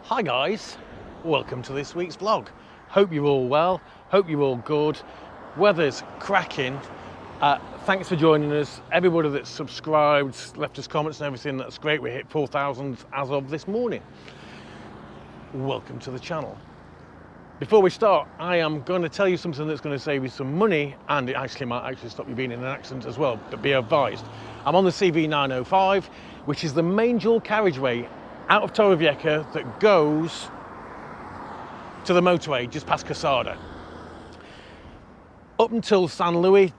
Hi guys, welcome to this week's vlog. Hope you're all well, hope you're all good. Weather's cracking. Thanks for joining us. Everybody that's subscribed, left us comments and everything, that's great. We hit 4,000 as of this morning. Welcome to the channel. Before we start, I am going to tell you something that's going to save you some money, and it actually might stop you being in an accident as well, but be advised. I'm on the CV905, which is the main dual carriageway out of Torrevieja that goes to the motorway just past Carrilladas. Up until San Luis,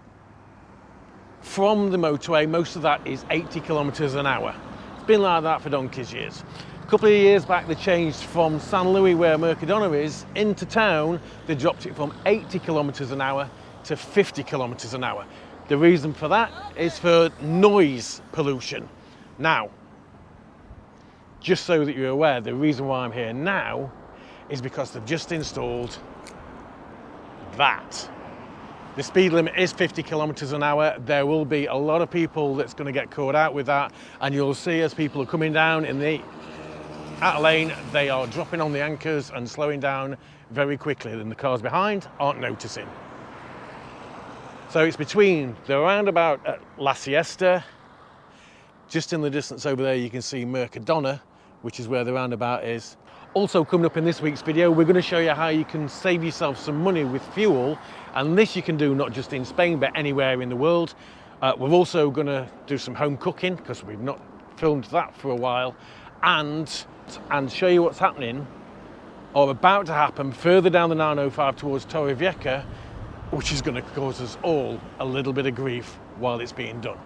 from the motorway, most of that is 80 kilometers an hour. It's been like that for donkey's years. A couple of years back, they changed from San Luis, where Mercadona is, into town. They dropped it from 80 kilometers an hour to 50 kilometers an hour. The reason for that is for noise pollution. Now, just so that you're aware, the reason why I'm here now is because they've just installed that. The speed limit is 50 kilometers an hour. There will be a lot of people that's going to get caught out with that, and you'll see as people are coming down in the outer lane, they are dropping on the anchors and slowing down very quickly, and the cars behind aren't noticing. So it's between the roundabout at La Siesta. Just in the distance over there you can see Mercadona, which is where the roundabout is. Also coming up in this week's video, we're going to show you how you can save yourself some money with fuel, and this you can do not just in Spain but anywhere in the world. We're also going to do some home cooking because we've not filmed that for a while, and show you what's happening or about to happen further down the 905 towards Torrevieja, which is going to cause us all a little bit of grief while it's being done.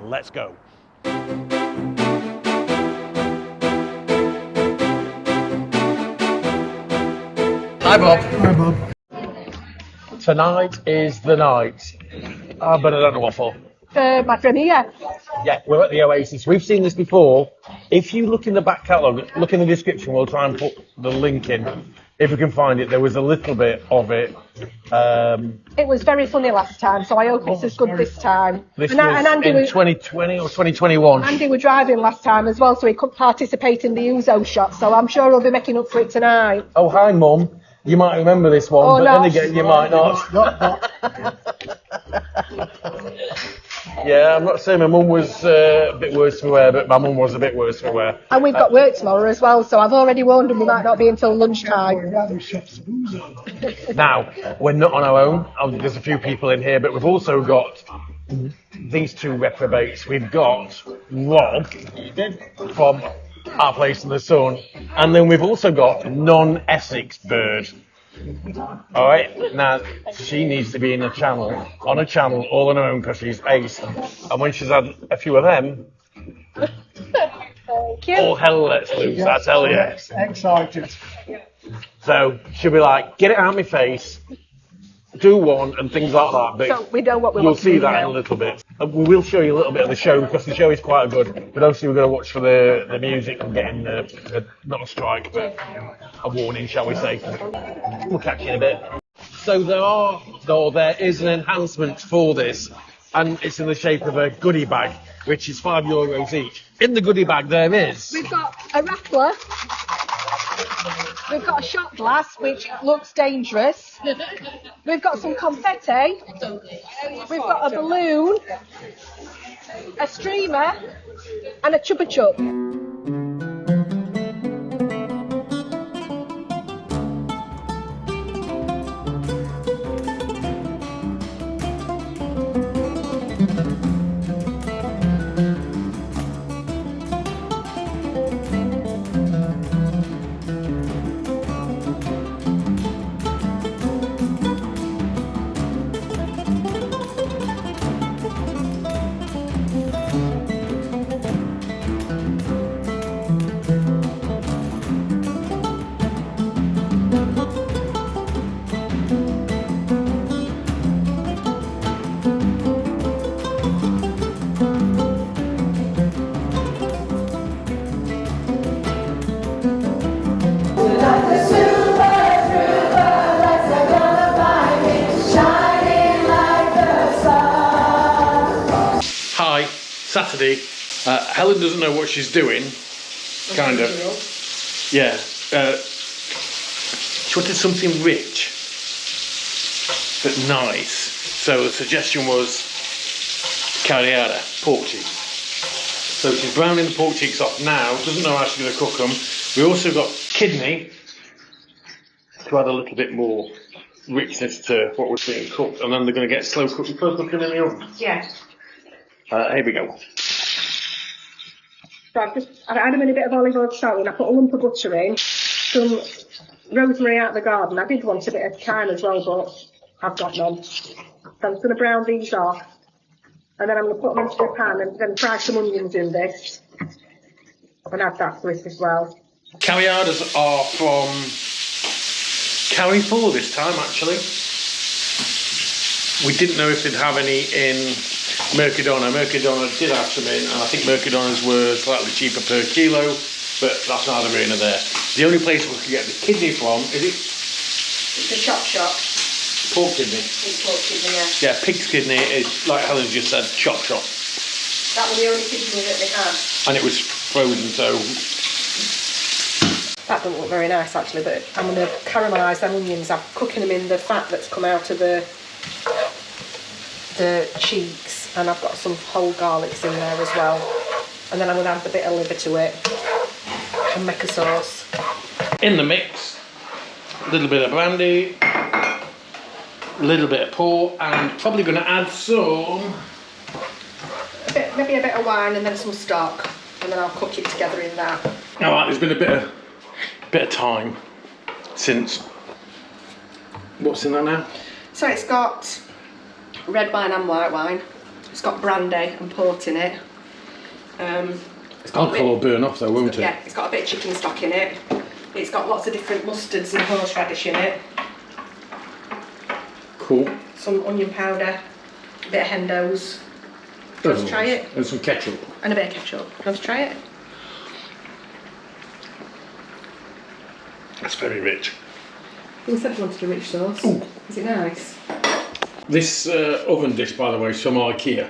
Let's go. Hi Bob. Hi Bob. Tonight is the night. But I don't know what for. Madre Mia. Yeah, we're at the Oasis. We've seen this before. If you look in the back catalogue, look in the description, we'll try and put the link in. If we can find it, there was a little bit of it. It was very funny last time, so I hope it's as good this time. This was in 2020 or 2021. Andy were driving last time as well, so he couldn't participate in the Uzo shot, so I'm sure he'll be making up for it tonight. Oh, hi Mum. You might remember this one, but then again, you might not. Yeah, I'm not saying my mum was a bit worse for wear, but my mum was a bit worse for wear. And we've got work tomorrow as well, so I've already warned him we might not be until lunchtime. Now, we're not on our own. There's a few people in here, but we've also got these two reprobates. We've got Rob from Our Place in the Sun, and then we've also got non-Essex Bird. All right, now she needs to be in on a channel all on her own because she's ace, and when she's had a few of them, all hell lets loose, I tell you. Yes, excited. So she'll be like, get it out of my face, do one, and things like that. But So we know what we you'll want to see do that now. in a little bit. And we will show you a little bit of the show because the show is quite good. But obviously we're going to watch for the music and getting not a strike, but a warning, shall we say. We'll catch you in a bit. So there is an enhancement for this, and it's in the shape of a goodie bag, which is €5 each. In the goodie bag there is... We've got a rattler. We've got a shot glass, which looks dangerous. We've got some confetti. We've got a balloon, a streamer, and a chupa chup. Saturday. Helen doesn't know what she's doing, kind of. Yeah. She wanted something rich, but nice. So the suggestion was Carrilladas, pork cheeks. So she's browning the pork cheeks off now, doesn't know how she's going to cook them. We also got kidney to add a little bit more richness to what was being cooked, and then they're going to get slow cooking, cooking in the oven. Yeah. Here we go. So I've added them in a bit of olive oil to start with. I put a lump of butter in, some rosemary out of the garden. I did want a bit of thyme as well, but I've got none. So I'm just going to brown these off, and then I'm going to put them into a pan and then fry some onions in this, and add that to it as well. Carrilladas are from Carrefour this time, actually. We didn't know if they'd have any in Mercadona. Mercadona did have some in, and I think Mercadonas were slightly cheaper per kilo, but that's neither here nor there. The only place we could get the kidney from, is it? It's a chop shop. Pork kidney. It's pork kidney, yeah. Yeah, pig's kidney is, like Helen just said, chop shop. That was the only kidney that they had. And it was frozen, so... That doesn't look very nice actually, but I'm going to caramelise them onions. I'm cooking them in the fat that's come out of the cheeks, and I've got some whole garlics in there as well. And then I'm going to add a bit of liver to it and make a sauce. In the mix, a little bit of brandy, a little bit of port, and probably going to add some... maybe a bit of wine and then some stock, and then I'll cook it together in that. Alright, there's been a bit of time since... What's in there now? So it's got red wine and white wine. It's got brandy and port in it. Alcohol will burn off though, won't it? Yeah, it's got a bit of chicken stock in it. It's got lots of different mustards and horseradish in it. Cool. Some onion powder, a bit of hendo's. Let's try it. And some ketchup. And a bit of ketchup. Let's try it. That's very rich. You said you wanted a rich sauce. Ooh. Is it nice? This oven dish, by the way, is from IKEA.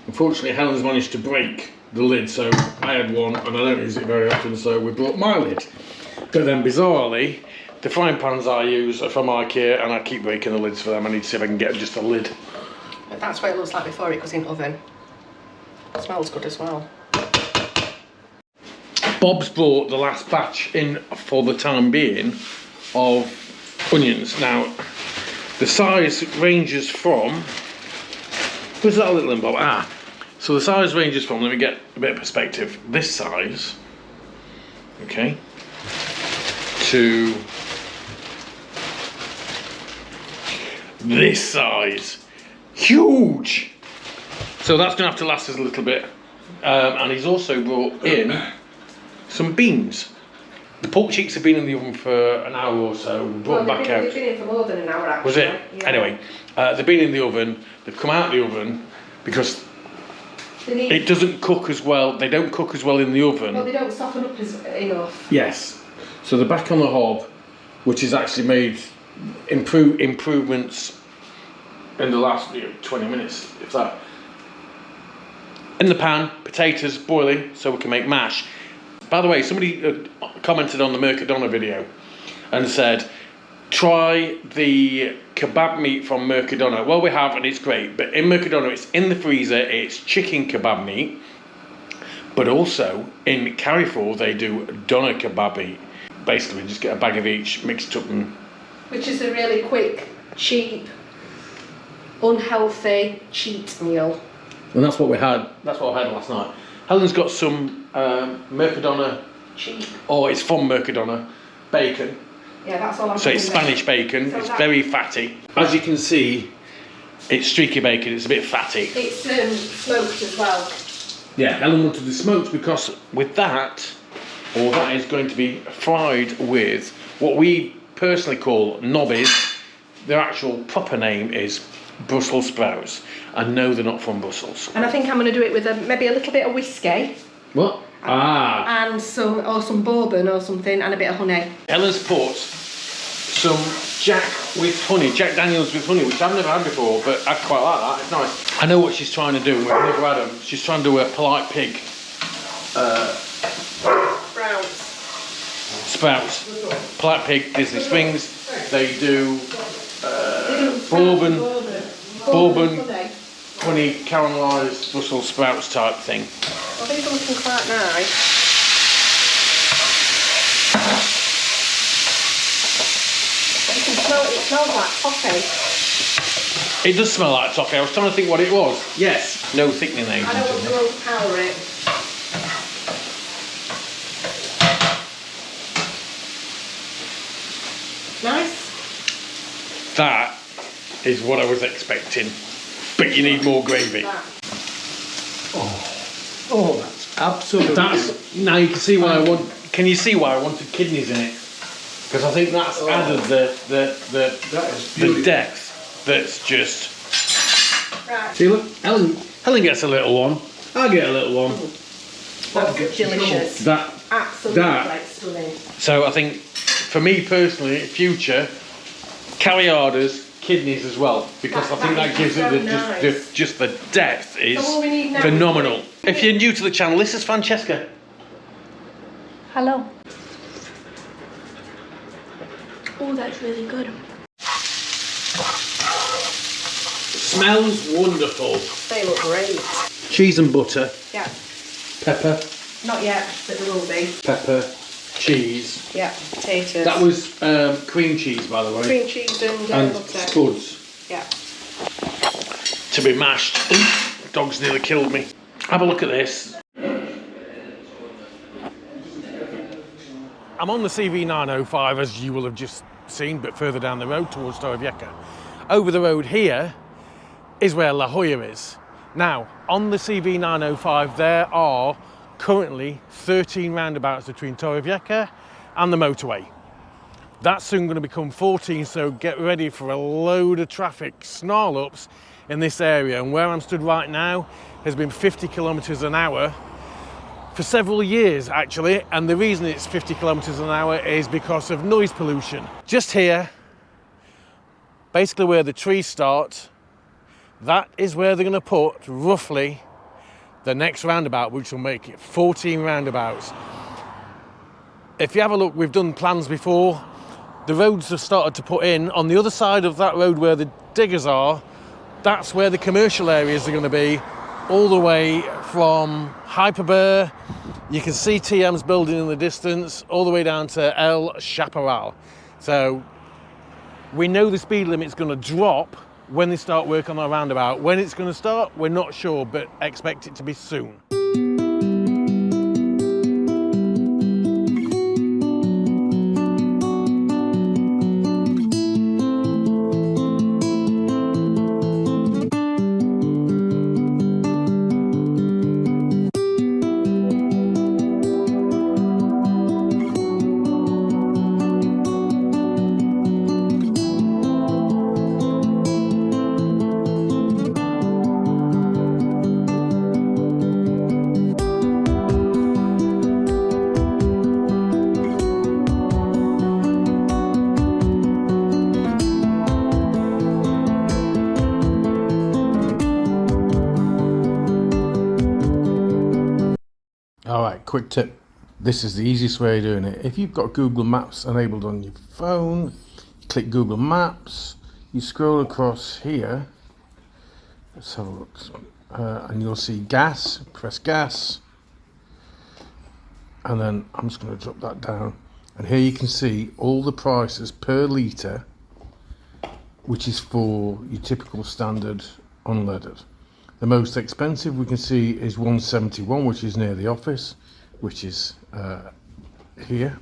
Unfortunately, Helen's managed to break the lid, so I had one and I don't use it very often, so we brought my lid. But then, bizarrely, the frying pans I use are from IKEA and I keep breaking the lids for them. I need to see if I can get just a lid. But that's what it looks like before it goes in the oven. It smells good as well. Bob's brought the last batch in for the time being of onions. Now, the size ranges from... Where's that little one, Bob? Ah, so the size ranges from, let me get a bit of perspective, this size, okay, to this size. Huge! So that's going to have to last us a little bit. And he's also brought in some beans. The pork cheeks have been in the oven for an hour or so. We brought them back out. They've been in for more than an hour actually. Was it? Yeah. Anyway, they've been in the oven. They've come out of the oven because it doesn't cook as well. They don't cook as well in the oven. Well, they don't soften up enough. Yes. So they're back on the hob, which has actually made improvements in the last 20 minutes, if that. In the pan, potatoes boiling so we can make mash. By the way, somebody commented on the Mercadona video and said, try the kebab meat from Mercadona. Well, we have, and it's great, but in Mercadona, it's in the freezer, it's chicken kebab meat, but also in Carrefour, they do doner kebab meat. Basically, just get a bag of each, mix it up and... Which is a really quick, cheap, unhealthy, cheat meal. And that's what we had. That's what I had last night. Helen's got some Mercadona, cheap. or it's from Mercadona, bacon. Yeah, that's all I'm So it's Spanish bacon. So it's very fatty. As you can see, it's streaky bacon. It's a bit fatty. It's smoked as well. Yeah, Helen wanted the smoked because with that, or that is going to be fried with what we personally call knobbies. Their actual proper name is Brussels sprouts. And no, they're not from Brussels. And I think I'm going to do it with maybe a little bit of whiskey. What? And some bourbon or something, and a bit of honey. Helen's put some Jack Daniels with honey, which I've never had before, but I quite like that. It's nice. I know what she's trying to do. We've never had them. She's trying to do a polite pig. Browns. sprouts. Polite Pig, Disney Springs. They do bourbon, honey, caramelised Brussels sprouts type thing. Well, these are looking quite nice. You can smell it smells like toffee. It does smell like toffee. I was trying to think what it was. Yes, no thickening agent. I don't want to overpower it. Nice. That is what I was expecting, but you need more gravy. Oh, that's absolutely. Now you can see why I want. Can you see why I wanted kidneys in it? Because I think that's added the depth. That's just. Right. See, look, Helen gets a little one. I get a little one. That's delicious. That. Absolutely stunning. So I think, for me personally, future Carrilladas, kidneys as well, because I think that gives it just the depth is phenomenal. If you're new to the channel, this is Francesca. Hello. Oh, that's really good. Smells wonderful. They look great. Cheese and butter. Yeah. Pepper. Not yet, but there will be. Pepper. Cheese. Yeah, potatoes. That was cream cheese, by the way. Cream cheese and butter. spuds. Yeah. To be mashed. Dog's nearly killed me. Have a look at this. I'm on the CV905, as you will have just seen, but further down the road towards Torrevieja. Over the road here is where La Hoya is. Now, on the CV905, there are currently 13 roundabouts between Torrevieja and the motorway. That's soon going to become 14, so get ready for a load of traffic snarl-ups in this area. And where I'm stood right now has been 50 kilometres an hour for several years, actually. And the reason it's 50 kilometres an hour is because of noise pollution. Just here, basically where the trees start, that is where they're going to put roughly the next roundabout, which will make it 14 roundabouts. If you have a look, we've done plans before. The roads have started to put in. On the other side of that road where the diggers are, that's where the commercial areas are going to be, all the way from Hyperbear. You can see TM's building in the distance, all the way down to El Chaparral. So we know the speed limit's going to drop when they start work on our roundabout. When it's going to start, we're not sure, but expect it to be soon. Alright, quick tip. This is the easiest way of doing it. If you've got Google Maps enabled on your phone, click Google Maps, you scroll across here, let's have a look, and you'll see gas, press gas, and then I'm just going to drop that down, and here you can see all the prices per litre, which is for your typical standard unleaded. The most expensive we can see is 171, which is near the office, which is here.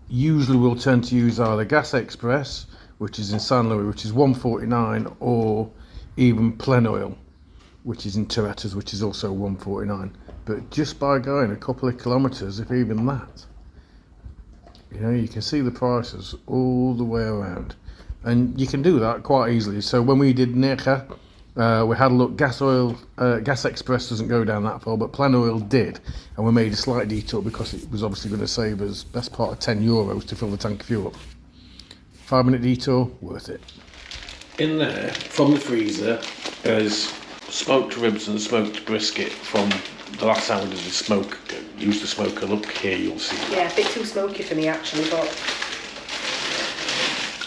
Usually we'll tend to use either Gas Express, which is in San Luis, which is 149, or even Plen Oil, which is in Torretas, which is also 149. But just by going a couple of kilometres, if even that, you know, you can see the prices all the way around. And you can do that quite easily. So when we did Necha, we had a look. Gas Express doesn't go down that far, but Plen Oil did, and we made a slight detour because it was obviously going to save us best part of €10 to fill the tank of fuel up. 5-minute detour, worth it. In there, from the freezer, is smoked ribs and smoked brisket from the last time we did the use the smoker. Look here, you'll see. Yeah, a bit too smoky for me actually, but.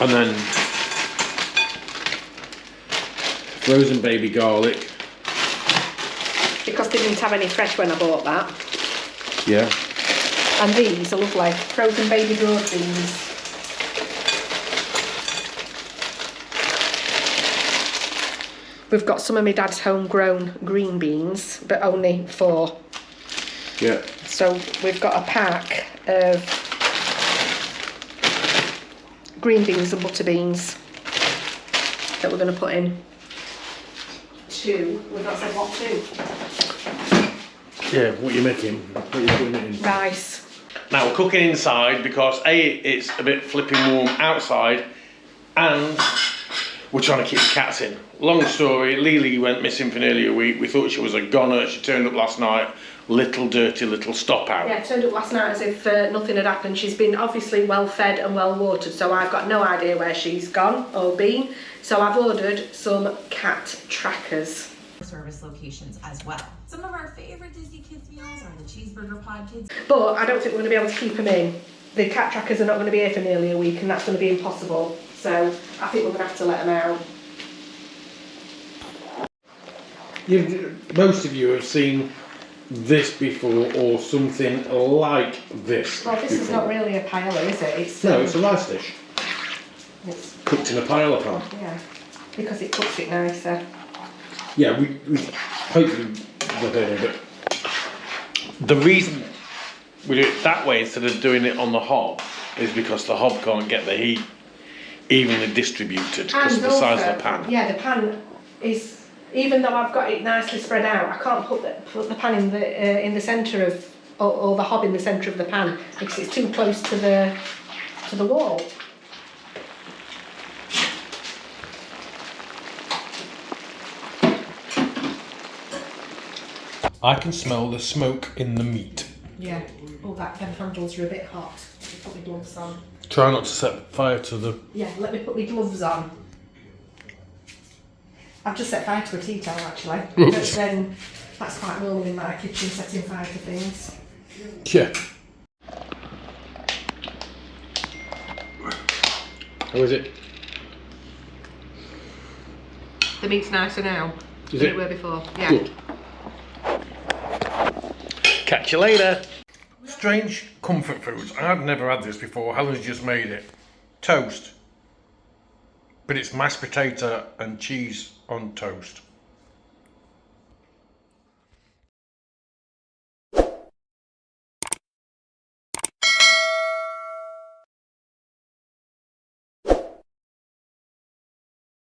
And then frozen baby garlic. Because they didn't have any fresh when I bought that. Yeah. And these are lovely. Frozen baby broad beans. We've got some of my dad's homegrown green beans, but only 4. Yeah. So we've got a pack of green beans and butter beans that we're going to put in. 2. We've not said what 2. Yeah, what you're making, what you're putting it in. Rice. Now we're cooking inside because it's a bit flipping warm outside, and we're trying to keep the cats in. Long story, Lily went missing for nearly a week. We thought she was a goner. She turned up last night, little dirty little stop out. Yeah, turned up last night as if nothing had happened. She's been obviously well fed and well watered, so I've got no idea where she's gone or been. So I've ordered some cat trackers. Service locations as well. Some of our favorite Disney Kids meals are the cheeseburger pod kids. But I don't think we're going to be able to keep them in. The cat trackers are not going to be here for nearly a week, and that's going to be impossible. So I think we're going to have to let them out. Most of you have seen this before, or something like this. Well, this is not really a paella, is it? It's No, it's a rice dish. It's, Cooked in a paella pan. yeah, because it cooks it nicer. Yeah, we hopefully they'll hear it. The reason we do it that way instead of doing it on the hob is because the hob can't get the heat evenly distributed because of the size of the pan. Yeah, the pan is, even though I've got it nicely spread out, I can't put the pan in the centre of, or the hob in the centre of the pan because it's too close to the wall. I can smell the smoke in the meat. Yeah. Oh, them handles are a bit hot. Let me put my gloves on. Try not to set fire to the... Yeah, let me put my gloves on. I've just set fire to a tea towel actually. But then that's quite normal in my kitchen, setting fire to things. Yeah. How is it? The meat's nicer now Is than it? it were before. Yeah. Good. Catch you later. Strange comfort foods. I've never had this before. Helen's just made it. Toast. But it's mashed potato and cheese on toast.